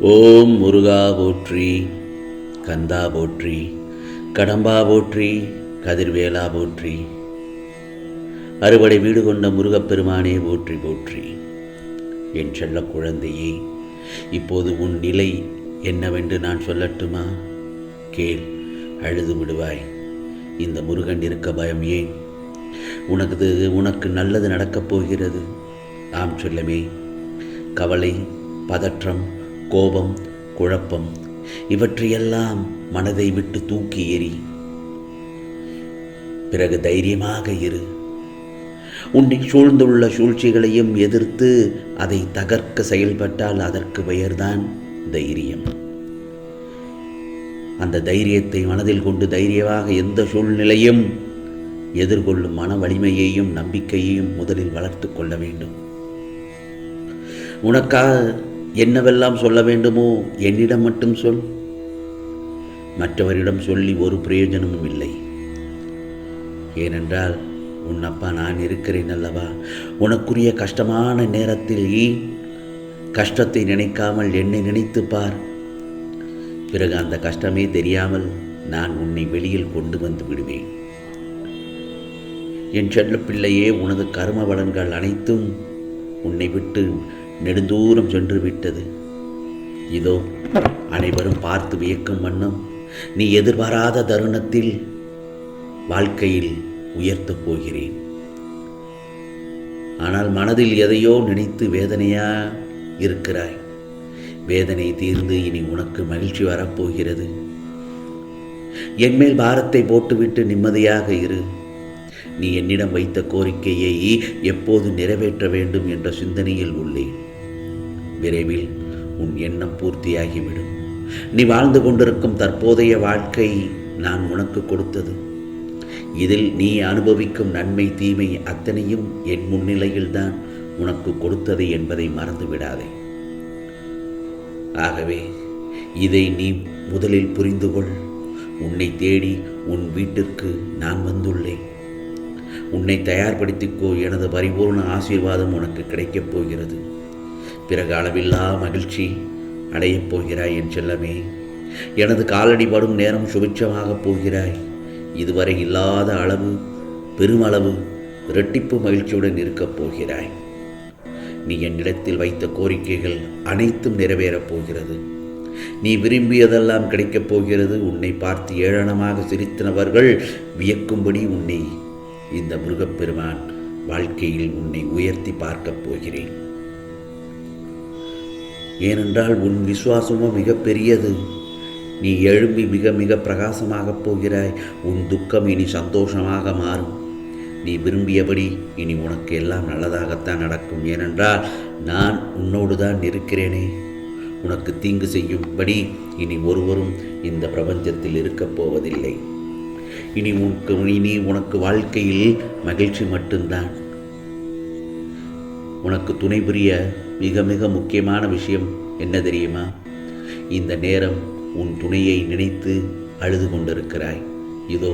ஓம் முருகா போற்றி, கந்தா போற்றி, கடம்பா போற்றி, கதிர்வேலா போற்றி, அறுபடை வீடு கொண்ட முருகப்பெருமானே போற்றி போற்றி. என் செல்ல குழந்தையே, இப்போது உன் நிலை என்னவென்று நான் சொல்லட்டுமா? கேள், அழுது விடுவாய். இந்த முருகன் இருக்க பயம் ஏன்? உனக்கு நல்லது நடக்கப் போகிறது. ஆம் செல்லமே, கவலை, பதற்றம், கோபம், குழப்பம் இவற்றையெல்லாம் மனதை விட்டு தூக்கி எறி. பிறகு தைரியமாக இரு. உன்னை சூழ்ந்துள்ள சூழ்ச்சிகளையும் எதிர்த்து அதை தகர்க்க செயல்பட்டால் அதற்கு பெயர்தான் தைரியம். அந்த தைரியத்தை மனதில் கொண்டு தைரியமாக எந்த சூழ்நிலையும் எதிர்கொள்ளும் மன வலிமையையும் நம்பிக்கையையும் முதலில் வளர்த்து கொள்ள வேண்டும். உனக்காக என்னவெல்லாம் சொல்ல வேண்டுமோ என்னிடம் மட்டும் சொல். மற்றவரிடம் சொல்லி ஒரு பிரயோஜனமும் இல்லை. ஏனென்றால் உன் அப்பா நான் இருக்கிறேன் அல்லவா? உனக்குரிய கஷ்டமான நேரத்தில் கஷ்டத்தை நினைக்காமல் என்னை நினைத்து பார். பிறகு அந்த கஷ்டமே தெரியாமல் நான் உன்னை வெளியில் கொண்டு வந்து விடுவேன். என் செல்ல பிள்ளையே, உனது கர்ம பலன்கள் அனைத்தும் உன்னை விட்டு நெடுந்தூரம் சென்று விட்டது. இதோ அனைவரும் பார்த்து வியக்கும் வண்ணம் நீ எதிர்பாராத தருணத்தில் வாழ்க்கையில் உயர்த்தப் போகிறேன். ஆனால் மனதில் எதையோ நினைத்து வேதனையா இருக்கிறாய். வேதனை தீர்ந்து இனி உனக்கு மகிழ்ச்சி வரப்போகிறது. என்மேல் பாரத்தை போட்டுவிட்டு நிம்மதியாக இரு. நீ என்னிடம் வைத்த கோரிக்கையை எப்போது நிறைவேற்ற வேண்டும் என்ற சிந்தனையில் உள்ளேன். விரைவில் உன் எண்ணம் பூர்த்தியாகிவிடும். நீ வாழ்ந்து கொண்டிருக்கும் தற்போதைய வாழ்க்கை நான் உனக்கு கொடுத்தது. இதில் நீ அனுபவிக்கும் நன்மை தீமை அத்தனையும் என் முன்னிலையில்தான் உனக்கு கொடுத்தது என்பதை மறந்து விடாதே. ஆகவே இதை நீ முதலில் புரிந்து கொள். உன்னை தேடி உன் வீட்டிற்கு நான் வந்துள்ளேன். உன்னை தயார்படுத்திக்கோ. எனது பரிபூர்ண ஆசீர்வாதம் உனக்கு கிடைக்கப் போகிறது. பிறகு அளவில்லா மகிழ்ச்சி அடையப் போகிறாய் என் செல்லமே. எனது காலடி படும் நேரம் சுபிட்சமாகப் போகிறாய். இதுவரை இல்லாத அளவு பெருமளவு இரட்டிப்பு மகிழ்ச்சியுடன் இருக்கப் போகிறாய். நீ என்னிடத்தில் வைத்த கோரிக்கைகள் அனைத்தும் நிறைவேறப் போகிறது. நீ விரும்பியதெல்லாம் கிடைக்கப் போகிறது. உன்னை பார்த்து ஏளனமாக சிரித்தனவர்கள் வியக்கும்படி உன்னை இந்த முருகப்பெருமான் வாழ்க்கையில் உன்னை உயர்த்தி பார்க்கப் போகிறேன். ஏனென்றால் உன் விசுவாசமும் மிக பெரியது. நீ எழும்பி மிக மிக பிரகாசமாகப் போகிறாய். உன் துக்கம் இனி சந்தோஷமாக மாறும். நீ விரும்பியபடி இனி உனக்கு எல்லாம் நல்லதாகத்தான் நடக்கும். ஏனென்றால் நான் உன்னோடு தான் இருக்கிறேனே. உனக்கு தீங்கு செய்யும்படி இனி ஒருவரும் இந்த பிரபஞ்சத்தில் இருக்கப் போவதில்லை. இனி உனக்கு வாழ்க்கையில் மகிழ்ச்சி மட்டும்தான். உனக்கு துணை புரிய மிக மிக முக்கியமான விஷயம் என்ன தெரியுமா? இந்த நேரம் உன் துணையை நினைத்து அழுது கொண்டிருக்கிறாய். இதோ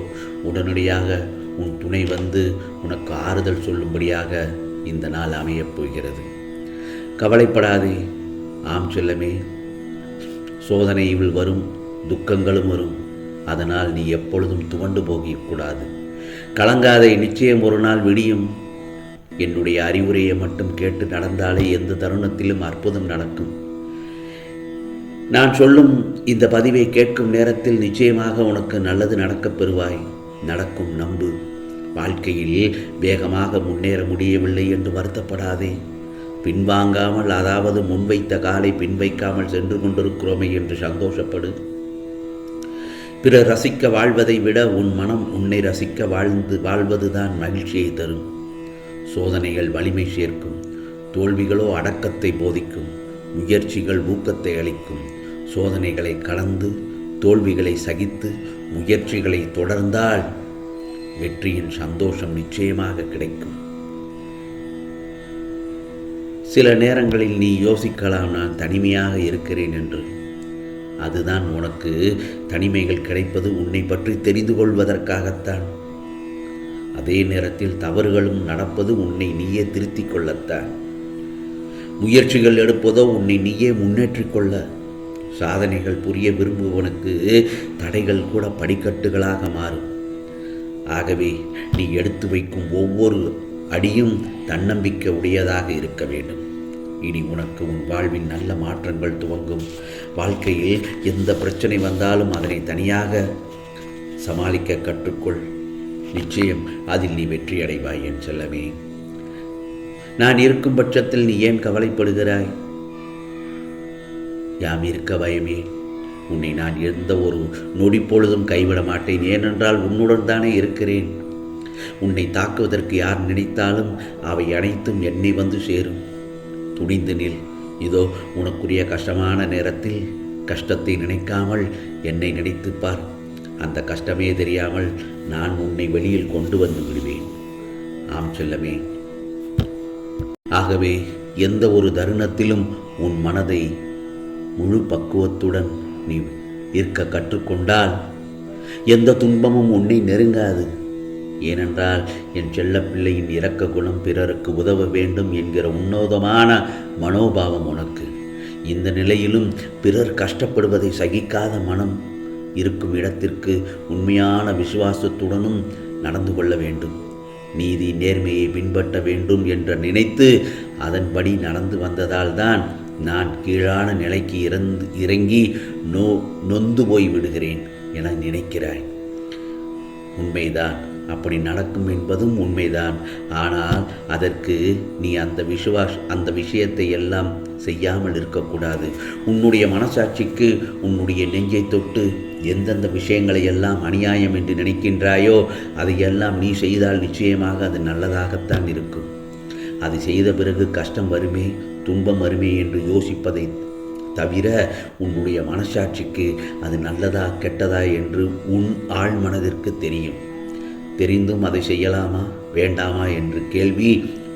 உடனடியாக உன் துணை வந்து உனக்கு ஆறுதல் சொல்லும்படியாக இந்த நாள் அமையப் போகிறது. கவலைப்படாதே. ஆம் செல்லமே, சோதனையில் வரும், துக்கங்களும் வரும். அதனால் நீ எப்பொழுதும் துவண்டு போகக்கூடாது. கலங்காதே. நிச்சயம் ஒரு நாள் விடியும். என்னுடைய அறிவுரையை மட்டும் கேட்டு நடந்தாலே எந்த தருணத்திலும் அற்புதம் நடக்கும். நான் சொல்லும் இந்த பதிவை கேட்கும் நேரத்தில் நிச்சயமாக உனக்கு நல்லது நடக்கப் பெறுவாய். நடக்கும், நம்பு. வாழ்க்கையில் வேகமாக முன்னேற முடியவில்லை என்று வருத்தப்படாதே. பின்வாங்காமல், அதாவது முன்வைத்த காலை பின்வைக்காமல் சென்று கொண்டிருக்கிறோமே என்று சந்தோஷப்படு. பிறர் ரசிக்க வாழ்வதை விட உன் மனம் உன்னை ரசிக்க வாழ்வதுதான் மகிழ்ச்சியை தரும். சோதனைகள் வலிமை சேர்க்கும். தோல்விகளோ அடக்கத்தை போதிக்கும். முயற்சிகள் ஊக்கத்தை அளிக்கும். சோதனைகளை கடந்து தோல்விகளை சகித்து முயற்சிகளை தொடர்ந்தால் வெற்றியின் சந்தோஷம் நிச்சயமாக கிடைக்கும். சில நேரங்களில் நீ யோசிக்கலாம், நான் தனிமையாக இருக்கிறேன் என்று. அதுதான் உனக்கு தனிமைகள் கிடைப்பது உன்னை பற்றி தெரிந்து கொள்வதற்காகத்தான். அதே நேரத்தில் தவறுகளும் நடப்பது உன்னை நீயே திருத்திக் கொள்ளத்தான். முயற்சிகள் எடுப்பதோ உன்னை நீயே முன்னேற்றிக் கொள்ள. சாதனைகள் புரிய விரும்புவனுக்கு தடைகள் கூட படிக்கட்டுகளாக மாறும். ஆகவே நீ எடுத்து வைக்கும் ஒவ்வொரு அடியும் தன்னம்பிக்கை உடையதாக இருக்க வேண்டும். இனி உனக்கு உன் வாழ்வில் நல்ல மாற்றங்கள் துவங்கும். வாழ்க்கையில் எந்த பிரச்சனை வந்தாலும் அதனை தனியாக சமாளிக்க கற்றுக்கொள். நிச்சயம் அதில் நீ வெற்றி அடைவாய் என் செல்லமே. நான் இருக்கும் பட்சத்தில் நீ ஏன் கவலைப்படுகிறாய்? யாம் இருக்க பயமே. உன்னை நான் எந்த ஒரு நொடி பொழுதும் கைவிட மாட்டேன். ஏனென்றால் உன்னுடன் தானே இருக்கிறேன். உன்னை தாக்குவதற்கு யார் நினைத்தாலும் அவை அனைத்தும் என்னை வந்து சேரும். துணிந்து நில். இதோ உனக்குரிய கஷ்டமான நேரத்தில் கஷ்டத்தை நினைக்காமல் என்னை நினைத்துப்பார். அந்த கஷ்டமே தெரியாமல் நான் உன்னை வெளியில் கொண்டு வந்து விடுவேன். ஆம் செல்லமே. ஆகவே எந்த ஒரு தருணத்திலும் உன் மனதை முழு பக்குவத்துடன் நீ இருக்க கற்றுக்கொண்டால் எந்த துன்பமும் உன்னை நெருங்காது. ஏனென்றால் என் செல்லப்பிள்ளையின் இரக்க குணம் பிறருக்கு உதவ வேண்டும் என்கிற உன்னதமான மனோபாவம் உனக்கு. இந்த நிலையிலும் பிறர் கஷ்டப்படுவதை சகிக்காத மனம் இருக்கும் இடத்திற்கு உண்மையான விசுவாசத்துடனும் நடந்து கொள்ள வேண்டும். நீதி நேர்மையை பின்பற்ற வேண்டும் என்று நினைத்து அதன்படி நடந்து வந்ததால் தான் நான் கீழான நிலைக்கு இறங்கி நொந்து போய் விடுகிறேன் என நினைக்கிறாய். உண்மைதான், அப்படி நடக்கும் என்பதும் உண்மைதான். ஆனால் அதற்கு நீ அந்த விஷயத்தை எல்லாம் செய்யாமல் இருக்கக்கூடாது. உன்னுடைய மனசாட்சிக்கு உன்னுடைய நெஞ்சை தொட்டு எந்தெந்த விஷயங்களை எல்லாம் அநியாயம் என்று நினைக்கின்றாயோ அதையெல்லாம் நீ செய்தால் நிச்சயமாக அது நல்லதாகத்தான் இருக்கும். அது செய்த பிறகு கஷ்டம் வருமே, துன்பம் வருமே என்று யோசிப்பதை தவிர உன்னுடைய மனசாட்சிக்கு அது நல்லதா கெட்டதா என்று உன் ஆழ் மனதிற்கு தெரியும். தெரிந்தும் அதை செய்யலாமா வேண்டாமா என்று கேள்வி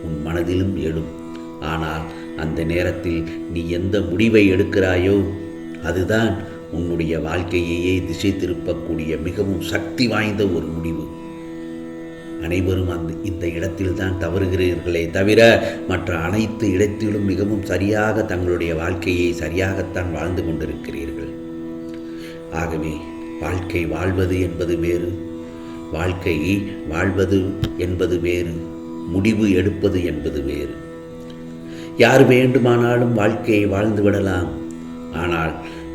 உன் மனதிலும் எழும். ஆனால் அந்த நேரத்தில் நீ எந்த முடிவை எடுக்கிறாயோ அதுதான் உன்னுடைய வாழ்க்கையையே திசை திருப்பக்கூடிய மிகவும் சக்தி வாய்ந்த ஒரு முடிவு. அனைவரும் இந்த இடத்தில் தான் தவறுகிறீர்களே தவிர மற்ற அனைத்து இடத்திலும் மிகவும் சரியாக தங்களுடைய வாழ்க்கையை சரியாகத்தான் வாழ்ந்து கொண்டிருக்கிறீர்கள். ஆகவே வாழ்க்கை வாழ்வது என்பது வேறு, வாழ்க்கை வாழ்வது என்பது வேறு, முடிவு எடுப்பது என்பது வேறு. யார் வேண்டுமானாலும் வாழ்க்கையை வாழ்ந்து விடலாம். ஆனால்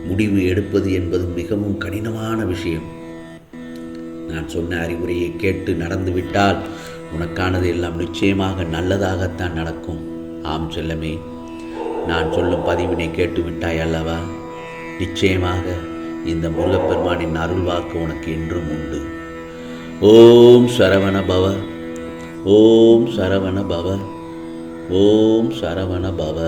முடிவு எடுப்பது என்பது மிகவும் கடினமான விஷயம். நான் சொன்ன அறிவுரையை கேட்டு நடந்துவிட்டால் உனக்கானது எல்லாம் நிச்சயமாக நல்லதாகத்தான் நடக்கும். ஆம் செல்லமே, நான் சொல்லும் பதிவினை கேட்டுவிட்டாய் அல்லவா? நிச்சயமாக இந்த முருகப்பெருமானின் அருள் வாக்கு உனக்கு என்றும் உண்டு. ஓம் சரவண பவ, ஓம் சரவண பவ, ஓம் சரவண பவ.